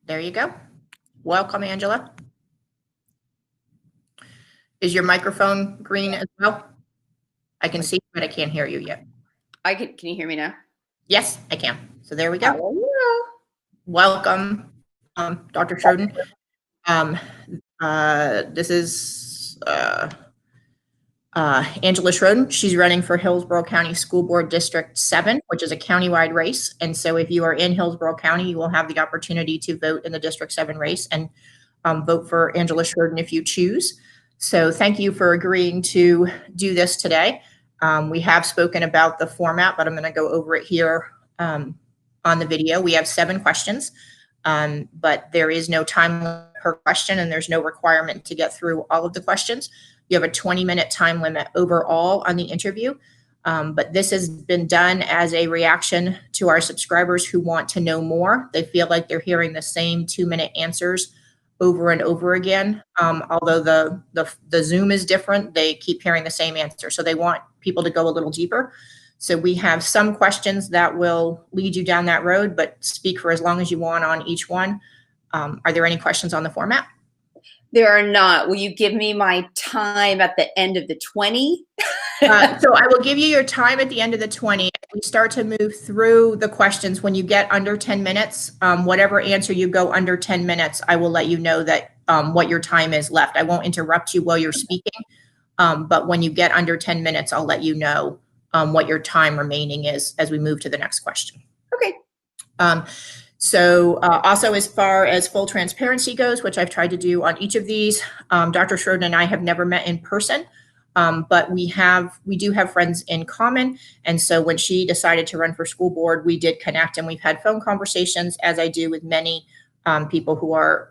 There you go. Welcome, Angela. Is your microphone green as well? I can see, but I can't hear you yet. Can you hear me now? Yes, I can. So there we go. Hello. Welcome, Dr. Schroden. This is Angela Schroden. She's running for Hillsborough County School Board District 7, which is a countywide race. And so if you are in Hillsborough County, you will have the opportunity to vote in the District 7 race and vote for Angela Schroden if you choose. So thank you for agreeing to do this today. We have spoken about the format, but I'm going to go over it here on the video. We have 7 questions, but there is no time limit per question, and there's no requirement to get through all of the questions. You have a 20-minute time limit overall on the interview, but this has been done as a reaction to our subscribers who want to know more. They feel like they're hearing the same 2-minute answers over and over again. Although the Zoom is different, they keep hearing the same answer. So they want people to go a little deeper. So we have some questions that will lead you down that road, but speak for as long as you want on each one. Are there any questions on the format? There are not. Will you give me my time at the end of the 20? So I will give you your time at the end of the 20. We start to move through the questions. When you get under 10 minutes, whatever answer you go under 10 minutes, I will let you know that what your time is left. I won't interrupt you while you're speaking, but when you get under 10 minutes, I'll let you know what your time remaining is as we move to the next question. Okay. So also, as far as full transparency goes, which I've tried to do on each of these, Dr. Schroden and I have never met in person, but we do have friends in common. And so when she decided to run for school board, we did connect, and we've had phone conversations, as I do with many people who are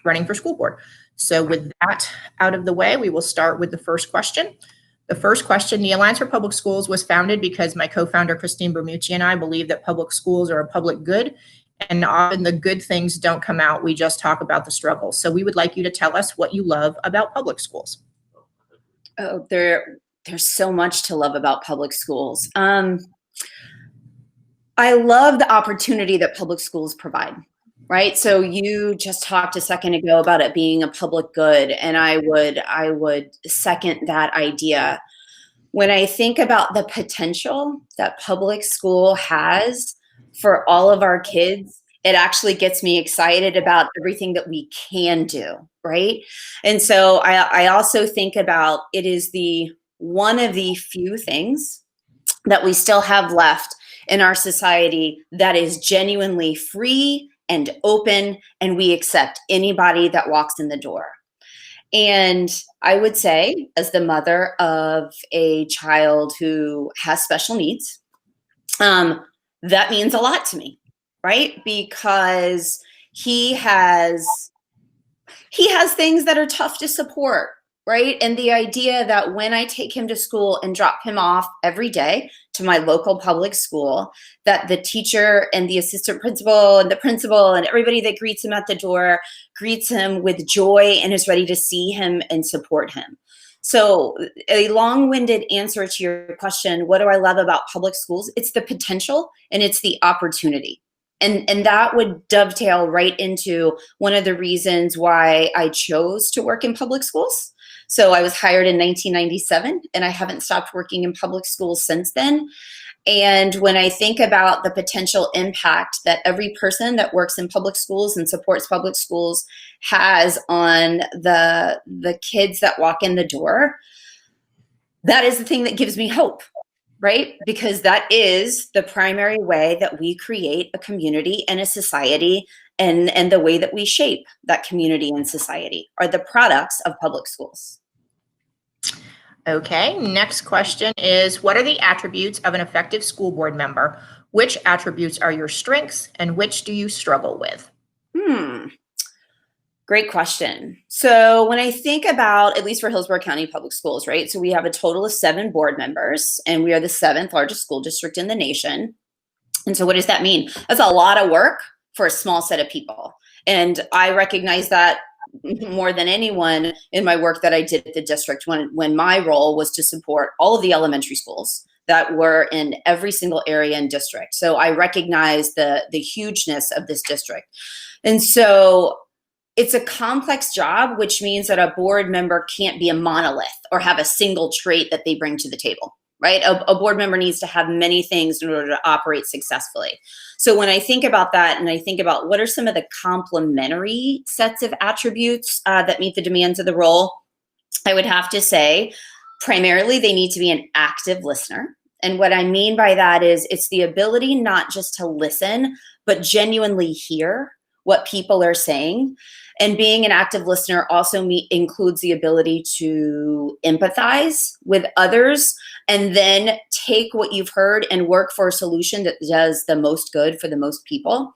running for school board. So with that out of the way, we will start with the first question. The first question: the Alliance for Public Schools was founded because my co-founder, Christine Bermucci, and I believe that public schools are a public good, and often the good things don't come out. We just talk about the struggles. So we would like you to tell us what you love about public schools. Oh, there's so much to love about public schools. I love the opportunity that public schools provide. Right. So you just talked a second ago about it being a public good, and I would second that idea. When I think about the potential that public school has for all of our kids, it actually gets me excited about everything that we can do. Right. And so I also think about it is one of the few things that we still have left in our society that is genuinely free and open, and we accept anybody that walks in the door. And I would say, as the mother of a child who has special needs, that means a lot to me, right? Because he has things that are tough to support, right? And the idea that when I take him to school and drop him off every day to my local public school, that the teacher and the assistant principal and the principal and everybody that greets him at the door greets him with joy and is ready to see him and support him. So a long-winded answer to your question, what do I love about public schools? It's the potential and it's the opportunity. And that would dovetail right into one of the reasons why I chose to work in public schools. So I was hired in 1997, and I haven't stopped working in public schools since then. And when I think about the potential impact that every person that works in public schools and supports public schools has on the kids that walk in the door, that is the thing that gives me hope, right? Because that is the primary way that we create a community and a society, and the way that we shape that community and society are the products of public schools. Okay, next question is, what are the attributes of an effective school board member? Which attributes are your strengths and which do you struggle with? Great question. So when I think about, at least for Hillsborough County Public Schools, right? So we have a total of 7 board members, and we are the 7th largest school district in the nation. And so what does that mean? That's a lot of work for a small set of people. And I recognize that more than anyone in my work that I did at the district when my role was to support all of the elementary schools that were in every single area and district. So I recognize the hugeness of this district. And so it's a complex job, which means that a board member can't be a monolith or have a single trait that they bring to the table, right? A board member needs to have many things in order to operate successfully. So when I think about that and I think about what are some of the complementary sets of attributes that meet the demands of the role, I would have to say, primarily, they need to be an active listener. And what I mean by that is it's the ability not just to listen, but genuinely hear what people are saying. And being an active listener also includes the ability to empathize with others and then take what you've heard and work for a solution that does the most good for the most people.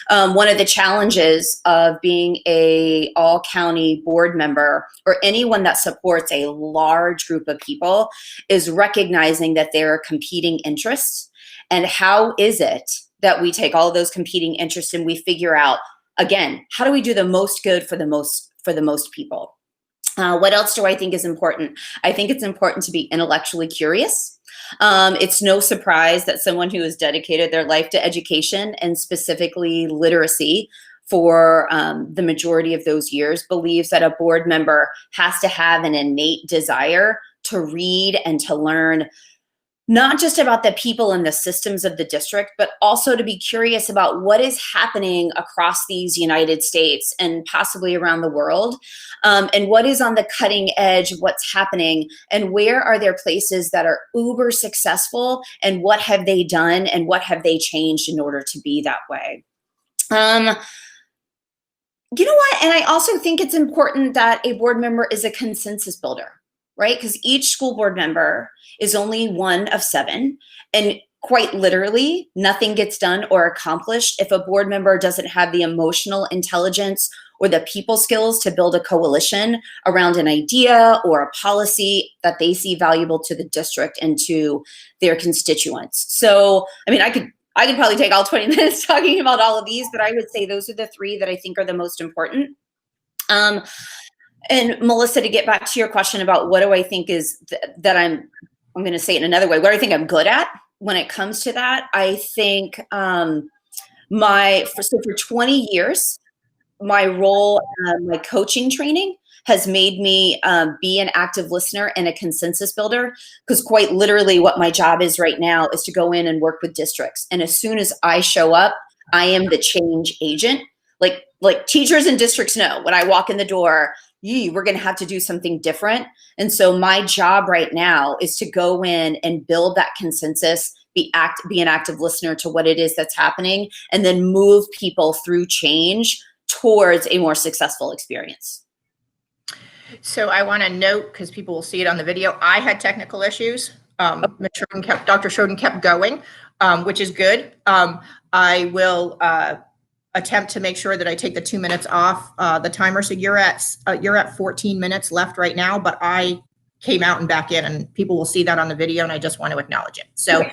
One of the challenges of being a all-county board member or anyone that supports a large group of people is recognizing that there are competing interests. And how is it that we take all of those competing interests and we figure out, again, how do we do the most good for the most people? What else do I think is important? I think it's important to be intellectually curious. It's no surprise that someone who has dedicated their life to education and specifically literacy for the majority of those years believes that a board member has to have an innate desire to read and to learn, not just about the people and the systems of the district, but also to be curious about what is happening across these United States and possibly around the world, and what is on the cutting edge of what's happening, and where are there places that are uber successful, and what have they done, and what have they changed in order to be that way. You know what? And I also think it's important that a board member is a consensus builder, right? Because each school board member is only one of 7. And quite literally, nothing gets done or accomplished if a board member doesn't have the emotional intelligence or the people skills to build a coalition around an idea or a policy that they see valuable to the district and to their constituents. So, I mean, I could probably take all 20 minutes talking about all of these, but I would say those are the 3 that I think are the most important. And Melissa, to get back to your question about what do I think is that I'm going to say it in another way, what do I think I'm good at when it comes to that? I think for 20 years, my role, my coaching training has made me be an active listener and a consensus builder, because quite literally what my job is right now is to go in and work with districts. And as soon as I show up, I am the change agent. Like teachers and districts know when I walk in the door, we're going to have to do something different. And so my job right now is to go in and build that consensus, be an active listener to what it is that's happening, and then move people through change towards a more successful experience. So I want to note, because people will see it on the video, I had technical issues. Dr. Schroden kept going, which is good. I will attempt to make sure that I take the 2 minutes off the timer. So you're at 14 minutes left right now, but I came out and back in, and people will see that on the video, and I just want to acknowledge it. So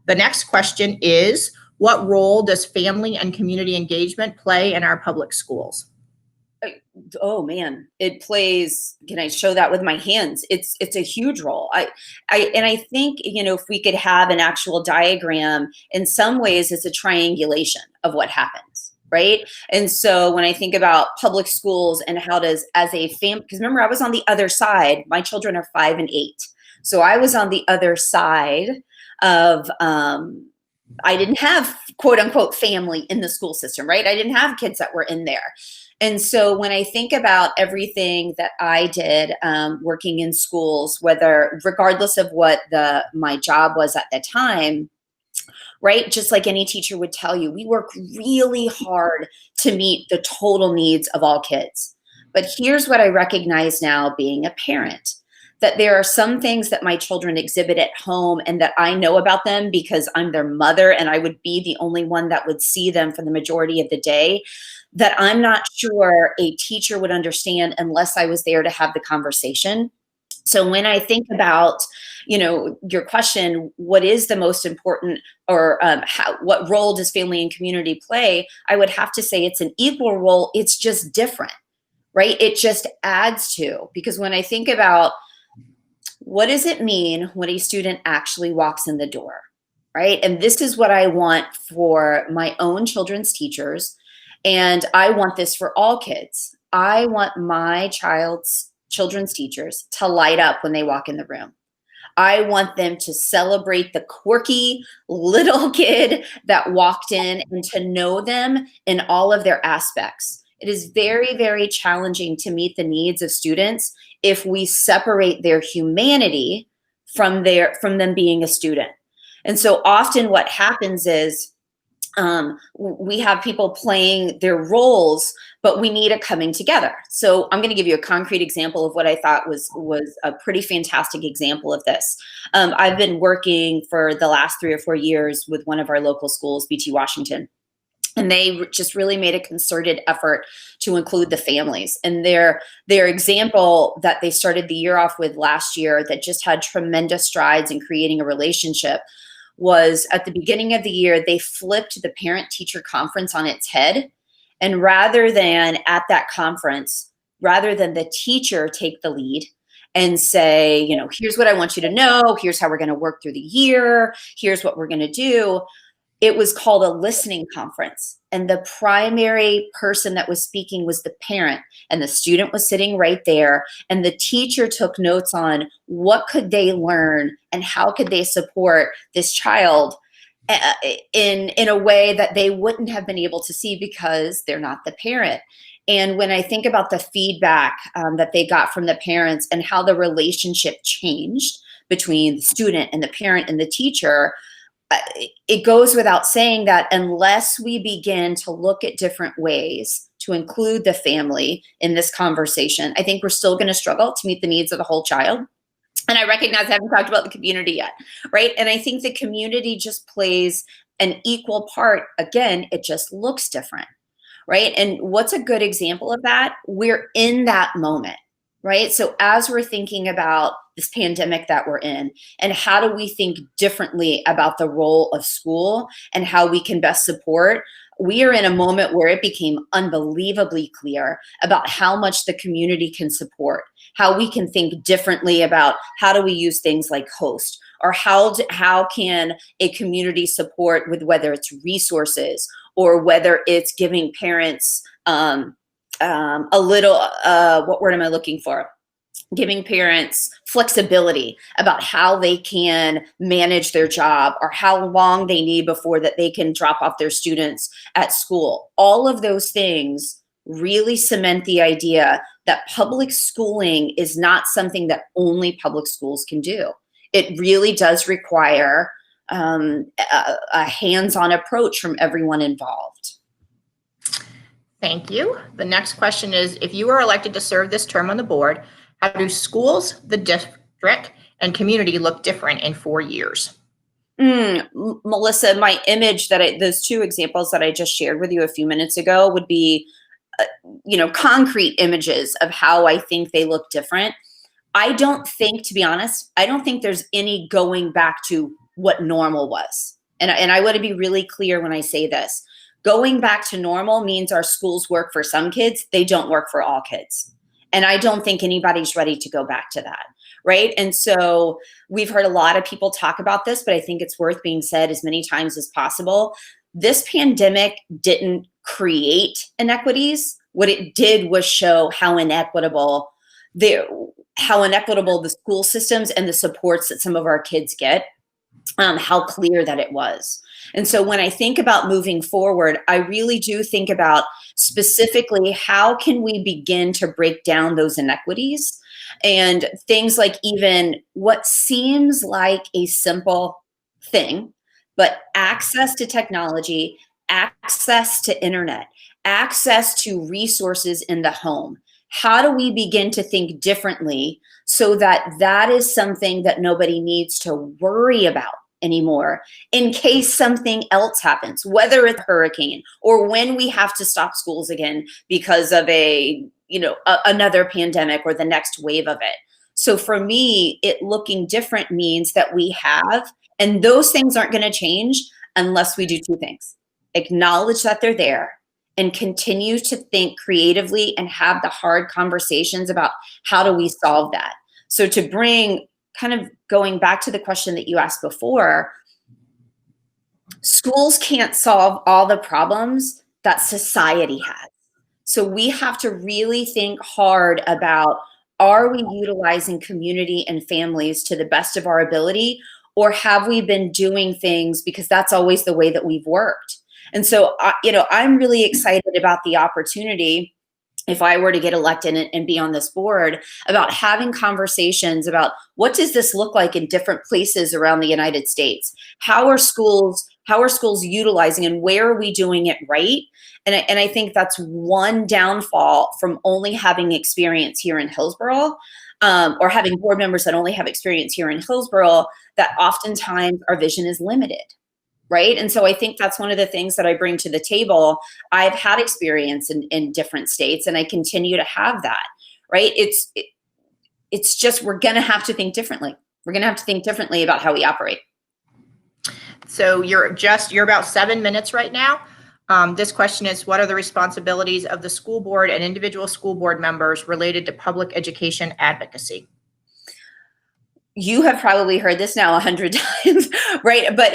the next question is, what role does family and community engagement play in our public schools? Oh man, it plays. Can I show that with my hands? It's a huge role. I think, if we could have an actual diagram, in some ways it's a triangulation of what happens, right? And so when I think about public schools and how does, as a family, because remember I was on the other side. My children are 5 and 8, so I was on the other side of. I didn't have quote unquote family in the school system, right? I didn't have kids that were in there. And so when I think about everything that I did working in schools, regardless of what my job was at the time, right? Just like any teacher would tell you, we work really hard to meet the total needs of all kids. But here's what I recognize now being a parent, that there are some things that my children exhibit at home and that I know about them because I'm their mother and I would be the only one that would see them for the majority of the day, that I'm not sure a teacher would understand unless I was there to have the conversation. So when I think about, your question, what is the most important, or what role does family and community play? I would have to say it's an equal role. It's just different, right? It just adds to, because when I think about what does it mean when a student actually walks in the door, right? And this is what I want for my own children's teachers. And I want this for all kids. I want my children's teachers to light up when they walk in the room. I want them to celebrate the quirky little kid that walked in and to know them in all of their aspects. It is very, very challenging to meet the needs of students if we separate their humanity from them being a student. And so often what happens is we have people playing their roles, but we need a coming together. So I'm going to give you a concrete example of what I thought was a pretty fantastic example of this. I've been working for the last 3 or 4 years with one of our local schools, BT Washington. And they just really made a concerted effort to include the families. And their example that they started the year off with last year that just had tremendous strides in creating a relationship was at the beginning of the year, they flipped the parent-teacher conference on its head. And rather than at that conference, rather than the teacher take the lead and say, here's what I want you to know, here's how we're going to work through the year, here's what we're going to do, it was called a listening conference. And the primary person that was speaking was the parent, and the student was sitting right there. And the teacher took notes on what could they learn and how could they support this child in a way that they wouldn't have been able to see because they're not the parent. And when I think about the feedback that they got from the parents and how the relationship changed between the student and the parent and the teacher, it goes without saying that unless we begin to look at different ways to include the family in this conversation, I think we're still going to struggle to meet the needs of the whole child. And I recognize I haven't talked about the community yet, right? And I think the community just plays an equal part. Again, it just looks different, right? And what's a good example of that? We're in that moment, right? So as we're thinking about this pandemic that we're in, and how do we think differently about the role of school and how we can best support, we are in a moment where it became unbelievably clear about how much the community can support, how we can think differently about how do we use things like host, or how can a community support with whether it's resources or whether it's giving parents a little, what word am I looking for? Giving parents flexibility about how they can manage their job or how long they need before that they can drop off their students at school. All of those things really cement the idea that public schooling is not something that only public schools can do. It really does require a hands-on approach from everyone involved. Thank you. The next question is, if you are elected to serve this term on the board, how do schools, the district, and community look different in 4 years? Melissa, my image those 2 examples that I just shared with you a few minutes ago would be, concrete images of how I think they look different. To be honest, I don't think there's any going back to what normal was. And I want to be really clear when I say this. Going back to normal means our schools work for some kids, they don't work for all kids. And I don't think anybody's ready to go back to that, right? And so we've heard a lot of people talk about this, but I think it's worth being said as many times as possible. This pandemic didn't create inequities. What it did was show how inequitable the school systems and the supports that some of our kids get, how clear that it was. And so when I think about moving forward, I really do think about specifically how can we begin to break down those inequities and things like even what seems like a simple thing, but access to technology, access to internet, access to resources in the home. How do we begin to think differently so that that is something that nobody needs to worry about anymore in case something else happens, whether it's a hurricane or when we have to stop schools again because of another pandemic or the next wave of it. So for me, it looking different means that we have, and those things aren't going to change unless we do 2 things. Acknowledge that they're there and continue to think creatively and have the hard conversations about how do we solve that. So to bring kind of going back to the question that you asked before, schools can't solve all the problems that society has. So we have to really think hard about, are we utilizing community and families to the best of our ability, or have we been doing things because that's always the way that we've worked? And so, I'm really excited about the opportunity, if I were to get elected and be on this board, about having conversations about what does this look like in different places around the United States? How are schools utilizing, and where are we doing it right? And I think that's one downfall from only having experience here in Hillsborough, or having board members that only have experience here in Hillsborough, that oftentimes our vision is limited. Right. And so I think that's one of the things that I bring to the table. I've had experience in different states, and I continue to have that. Right. It's just, we're going to have to think differently. We're going to have to think differently about how we operate. So you're about 7 minutes right now. This question is, what are the responsibilities of the school board and individual school board members related to public education advocacy? You have probably heard this now 100 times, right? But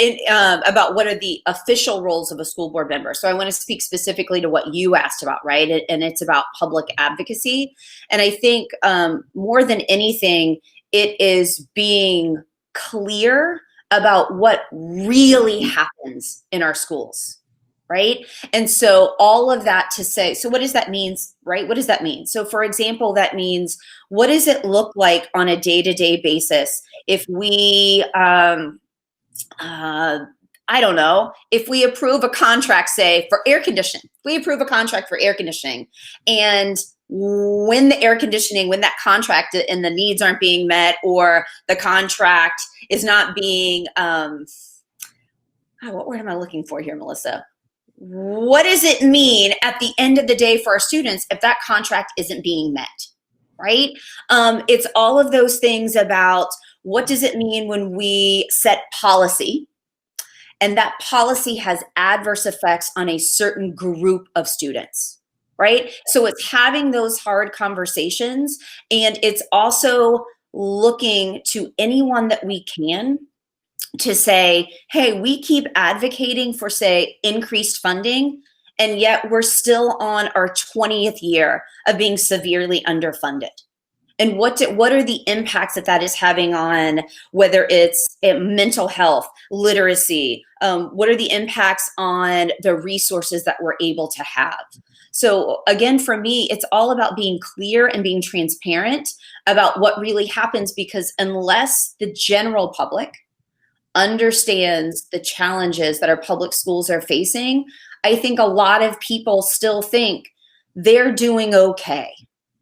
about what are the official roles of a school board member. So I want to speak specifically to what you asked about, right? And it's about public advocacy. And I think more than anything, it is being clear about what really happens in our schools, right? And so all of that to say, so what does that mean, right? What does that mean? So for example, that means, what does it look like on a day-to-day basis if we, I don't know, if we approve a contract, say for air conditioning, we approve a contract for air conditioning, and when that contract and the needs aren't being met, or the contract is not being, what word am I looking for here, Melissa? What does it mean at the end of the day for our students if that contract isn't being met, right? It's all of those things about, what does it mean when we set policy, and that policy has adverse effects on a certain group of students, right? So it's having those hard conversations, and it's also looking to anyone that we can to say, hey, we keep advocating for, say, increased funding, and yet we're still on our 20th year of being severely underfunded. And what are the impacts that is having on, whether it's mental health, literacy, what are the impacts on the resources that we're able to have? So again, for me, it's all about being clear and being transparent about what really happens, because unless the general public understands the challenges that our public schools are facing, I think a lot of people still think they're doing okay,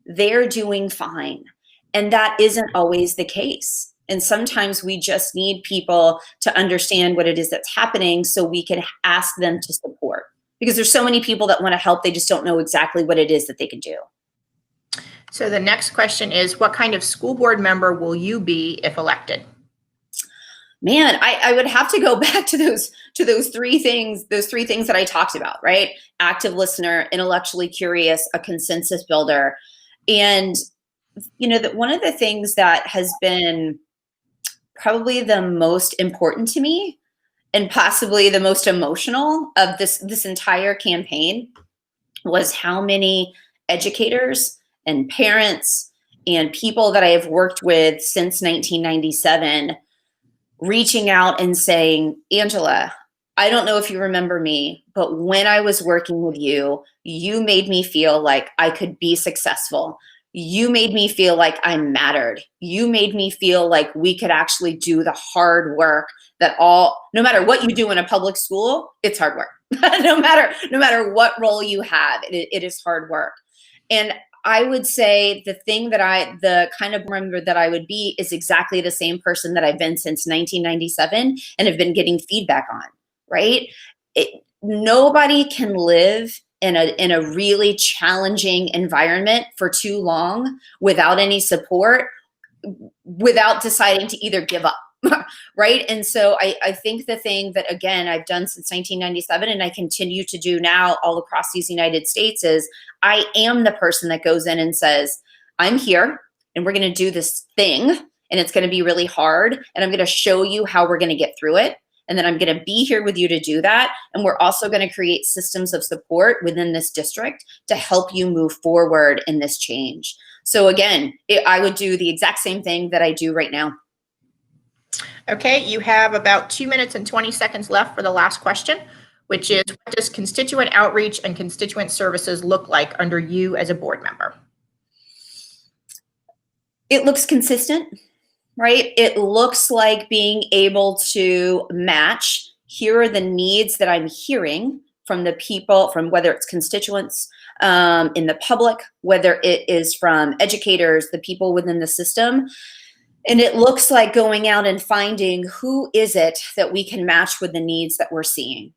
they're doing fine. And that isn't always the case. And sometimes we just need people to understand what it is that's happening, so we can ask them to support. Because there's so many people that want to help, they just don't know exactly what it is that they can do. So the next question is, what kind of school board member will you be if elected? Man, I would have to go back to those three things that I talked about, right? Active listener, intellectually curious, a consensus builder. And that one of the things that has been probably the most important to me, and possibly the most emotional of this entire campaign, was how many educators and parents and people that I have worked with since 1997 reaching out and saying, Angela, I don't know if you remember me, but when I was working with you, you made me feel like I could be successful. You made me feel like I mattered. You made me feel like we could actually do the hard work no matter what you do in a public school, it's hard work. no matter what role you have, it is hard work. And I would say the kind of member that I would be is exactly the same person that I've been since 1997 and have been getting feedback on, right? Nobody can live in a really challenging environment for too long without any support, without deciding to either give up, right? And so I think the thing that, again, I've done since 1997 and I continue to do now all across these United States is, I am the person that goes in and says, I'm here and we're going to do this thing, and it's going to be really hard. And I'm going to show you how we're going to get through it. And then I'm going to be here with you to do that. And we're also going to create systems of support within this district to help you move forward in this change. So again, I would do the exact same thing that I do right now. Okay, you have about 2 minutes and 20 seconds left for the last question, which is, what does constituent outreach and constituent services look like under you as a board member? It looks consistent, right? It looks like being able to match, here are the needs that I'm hearing from the people, from whether it's constituents in the public, whether it is from educators, the people within the system. And it looks like going out and finding who is it that we can match with the needs that we're seeing.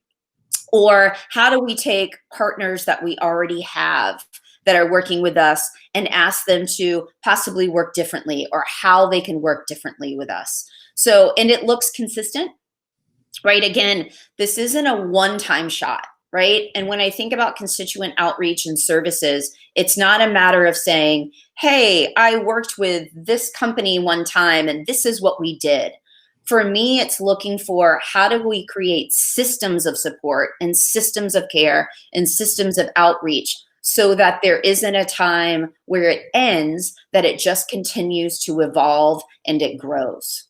Or how do we take partners that we already have that are working with us and ask them to possibly work differently, or how they can work differently with us. So, and it looks consistent, right? Again, this isn't a one-time shot, right? And when I think about constituent outreach and services, it's not a matter of saying, hey, I worked with this company one time and this is what we did. For me, it's looking for, how do we create systems of support and systems of care and systems of outreach, so that there isn't a time where it ends, that it just continues to evolve and it grows.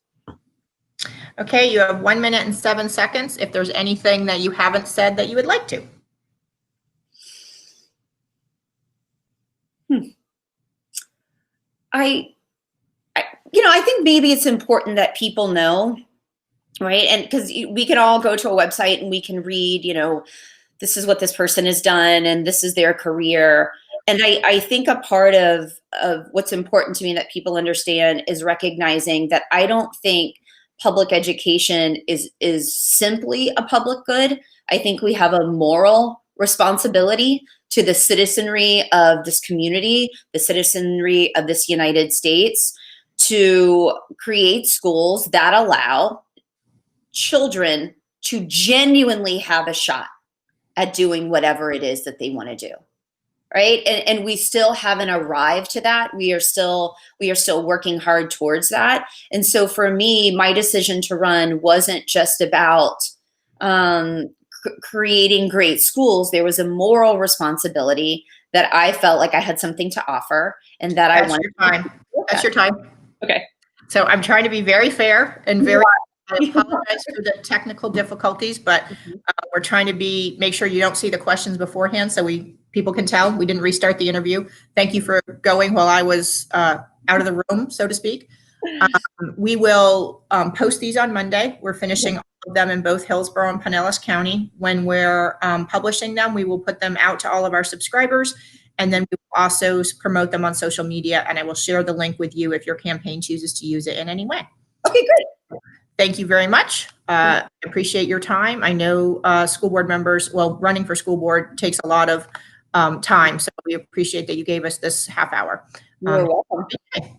Okay, you have 1 minute and 7 seconds. If there's anything that you haven't said that you would like to. I think maybe it's important that people know, right? And because we can all go to a website and we can read, this is what this person has done and this is their career. And I think a part of what's important to me that people understand is recognizing that I don't think public education is simply a public good. I think we have a moral responsibility to the citizenry of this community, the citizenry of this United States, to create schools that allow children to genuinely have a shot at doing whatever it is that they want to do, right? And we still haven't arrived to that. We are still working hard towards that. And so for me, my decision to run wasn't just about creating great schools. There was a moral responsibility that I felt like I had something to offer, and that I wanted. That's your time. Okay. So I'm trying to be very fair and very. I apologize for the technical difficulties, but we're trying to make sure you don't see the questions beforehand, so people can tell we didn't restart the interview. Thank you for going while I was out of the room, so to speak. We will post these on Monday. We're finishing all of them in both Hillsborough and Pinellas County. When we're publishing them, we will put them out to all of our subscribers, and then we will also promote them on social media, and I will share the link with you if your campaign chooses to use it in any way. Okay, great. Thank you very much. I appreciate your time. I know school board members, running for school board takes a lot of time, so we appreciate that you gave us this half hour. You're welcome.